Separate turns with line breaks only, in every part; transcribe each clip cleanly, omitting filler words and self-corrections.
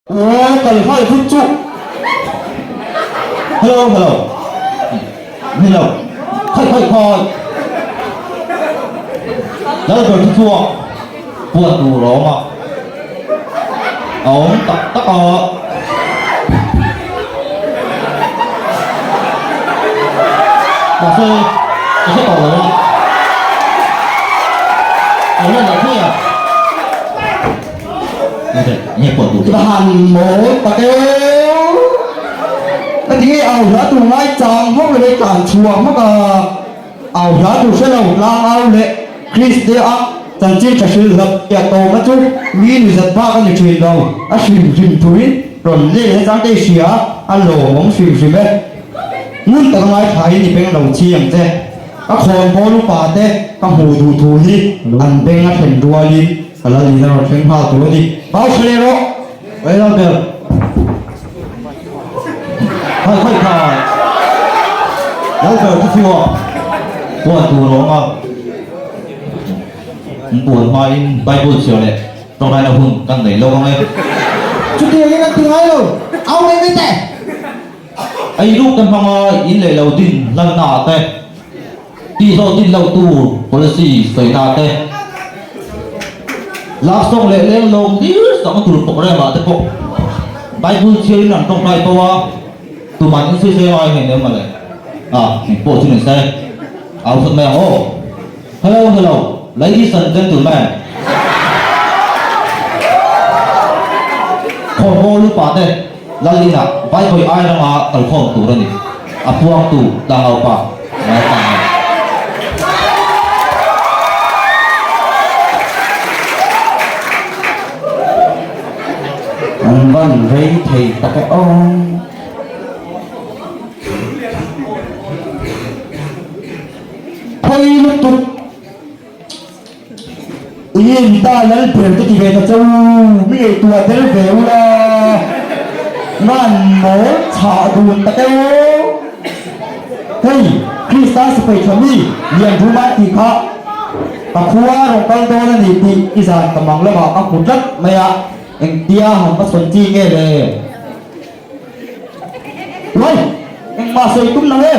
cần hỏi phút trụ. Hello, hello. Hello. Khơi. Đó rồi phút trụ. Buồn đủ đó mà. Ông tắc ở. Bà sư, tôi sẽ bảo rồi. Ông lên là thế à? Nghe quần đủ cái hàn mối bà kêu cái gì ảo giá tù ngay chàng hốc về đây cản chùa mắc ảo giá tù sẽ lầu lang ao lệ Chris đế ác chẳng chỉ trả sự lập kẻ tổ mà chú nghĩ người giật ba cái này truyền đầu á xìm thúi rồi lê sáng tê xìa ăn lỗ bóng xìm ấy muốn tao ngay thấy thì bên đầu chiềng thế các con bố lúc bà thế các hồ thủ đi ăn bên ngắt hình đua đi là gì đâu xem how tụi đi báo xe đó vậy đâu được thôi đâu được cái chùa buồn tù đó mà buồn mai bay buồn chiều này trong này là hùng càng đẩy lâu không em
chút tiền cái tiếng ấy rồi ông ấy mới tệ
ấy lúc căn phòng in lệ đầu tin lần nọ tệ đi sau tin lâu tù policy xảy ra tệ lạc xong lệ lên lồng đi xong tụi bộ đây mà thế bộ bay vui chơi nằm trong đây to tụi mình cũng chơi ai này nữa mà lại bộ trên này xe áo thật mèo ô hello ladies and gentlemen khổ vô lúc bà đây là gì nào bay với ai đang ở phòng tủ đây này buông tủ đang ở bà nói rằng
anh vẫn thấy thầy ta cái ông thôi lúc tục yên ta lấy tiền cái gì về ta châu mấy người tuổi thế về là ngàn mố thả đùn ta cái hey Krista spectrumi liền thu mát thì khó ta khua rồi con tôi là gì thì cái sản cầm bằng lớp học các cột đất mày ạ anh tia không có xuân chi nghe về rồi anh mà xây cũng năng ấy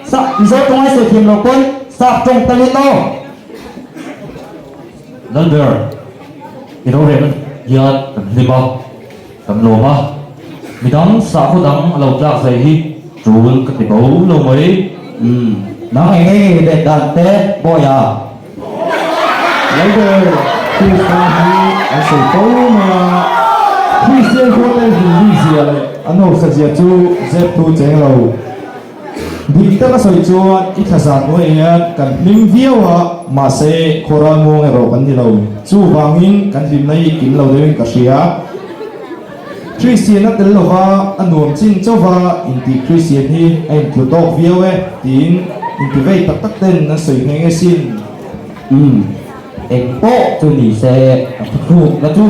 sao vì sao trong ai xây thêm đầu quân sao trong tay lên đâu
đơn về thì đâu về giờ gì bao cầm lùa mà vì đóng sao có đóng lầu trạc dày hi rồi cái bấu lâu mấy
nó nghe để đàn té bò à lấy về khi sao anh xây tối mà khi xây có tên gì gì vậy anh học sẽ dạy chú dẹp tu chế lâu đi tới cái xây chú ít thời gian của anh cần linh viêu à mà sẽ koran ngon rồi cần đi lâu chú vangin cần đi này kiếm lâu để cái gì á Christian nó tên là anh nuông chín cho và in Christian hi anh thu tóc viêu ấy tin in về tắc tên nó xây ngay xin
em bộ cho nỉ xe thuộc là chú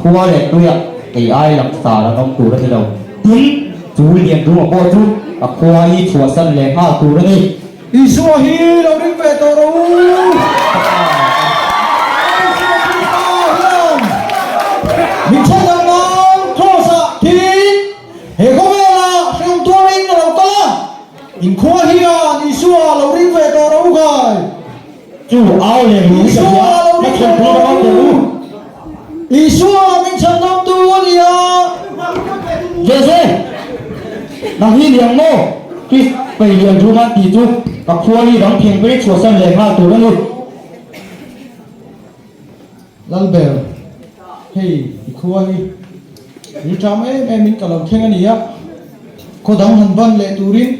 khoa đẹp tôi ạ thì ai lập xả là trong tù đó thế đâu tính chú liền chú mà bộ chú khoa y chùa sân lẻ ha tù đó đi
Isua hi đâu đến về tàu đâu mình chắc rằng nó khó sợ thì hệ có vẻ là xem tua in là đâu ta in khoa hi à Isua đâu đến về tàu đâu rồi
chú áo liền đúng
Isua đâu đến về tàu đâu Isua mình chẳng nắm tua gì à
dễ dễ nàng hi liền mô khi phải liền chú mà tí chú khoa y đóng thiền với chùa sân lẻ ha tù đó luôn
lần bèo hey khoa hi như cha mấy em mình cả lòng khen anh ấy có đóng hành văn lệ tù rin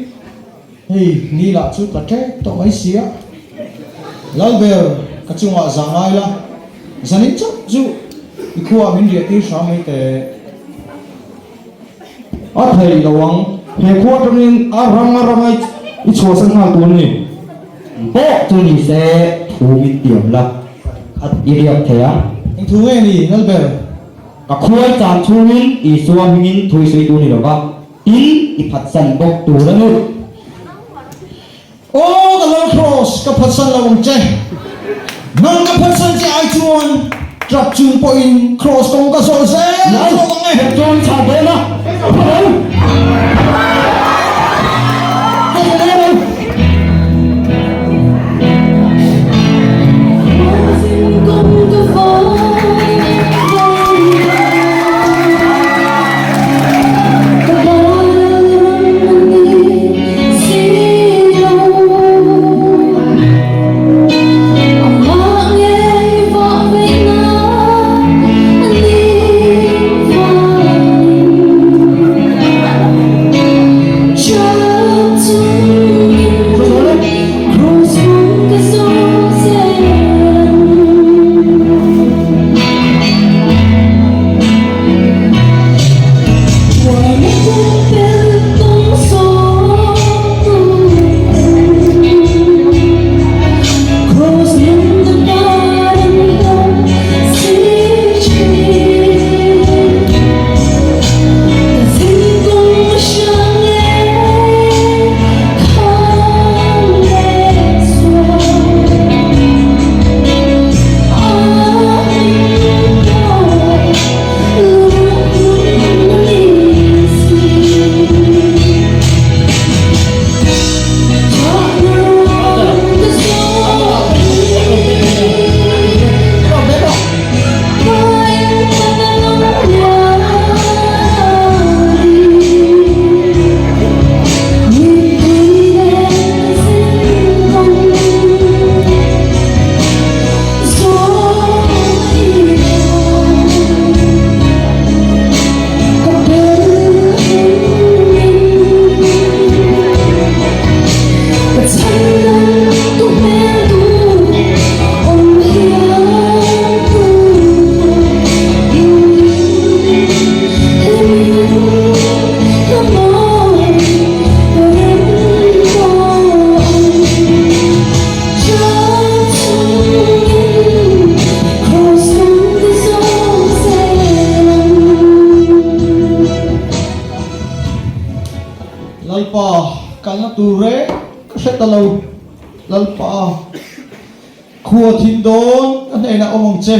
hey ni là chú cả thế tao mấy xía lần bèo các chú ngọ giang ai là giang ít chắc chú khoa mình địa tí sao mấy tệ
ở thầy đầu ông thầy khoa trong nên răng ấy ít chùa sân ha tù này bộ chú nỉ xe thu mình điểm là ý điệp thế á
anh thú nghe gì lần bèo
khoa chán chú mình ý xua mình thui xây tù này đâu ba in ý phát sân bốc tù đó luôn
ô cái lần cross cái phát sân là vòng chơi nâng cái phát sân chỉ ai chuan
รับจูนปอยครอสกงกระโซเซ่แล้วว่าไงโจนชาเดนะlalpa kalna ture kasetalo lalpa khua thim don anh na omong che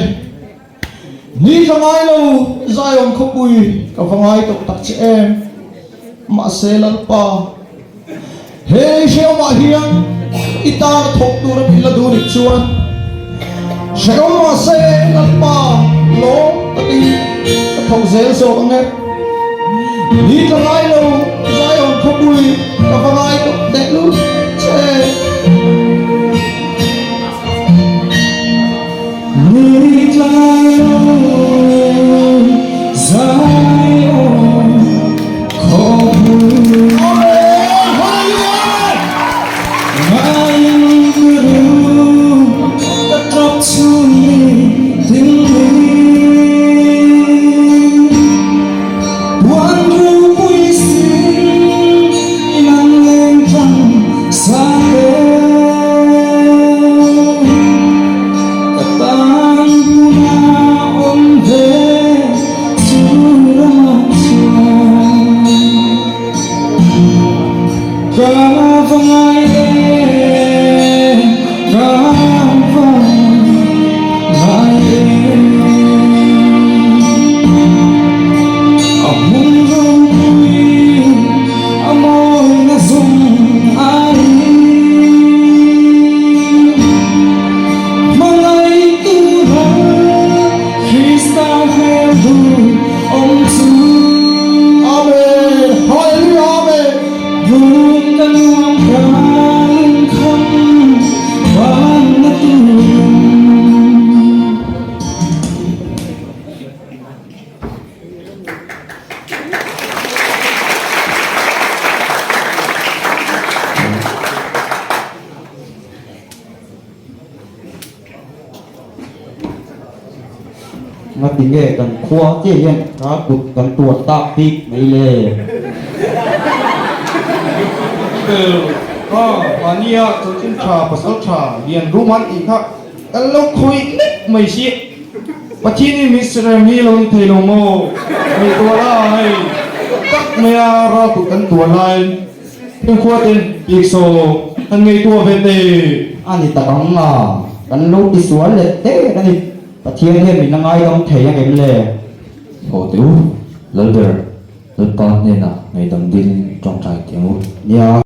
ni zangai lo zayon khopui ka vangai tok tak che em ma se lalpa he sheo ma hiang ita thok tur bila du ni chuan sheo ma se lalpa lo tati thok zel so ange ni zangai lo zayon khopui ka vangai tok tek lu che ni zangai lo zayon khopuiมาติเงกันครัวเจียนขาปุดกันตัวตาปีกไม่เลย
ก็วันนี้จะกินชาภาษาชาเรียนรู้มันอีกครับแต่เราคุยนิดไม่ใช่ปัจจุบันมิสเตอร์มิลล์เทโลโมมีตัวลายตักเมียเราตุกันตัวลายเพียงขวดเองปีกโซอันมีตัวเวที
อันนี้ตะกังอ่ะกันลูกที่สวนเล็ดเต้กันนี่ ประเทศเนี่ยมีนังไงต้องเทียงกันเลย
Hồ tiểu, lỡ đời, lỡ con nên là ngày đồng điên trong trại tiếng út.
Dạ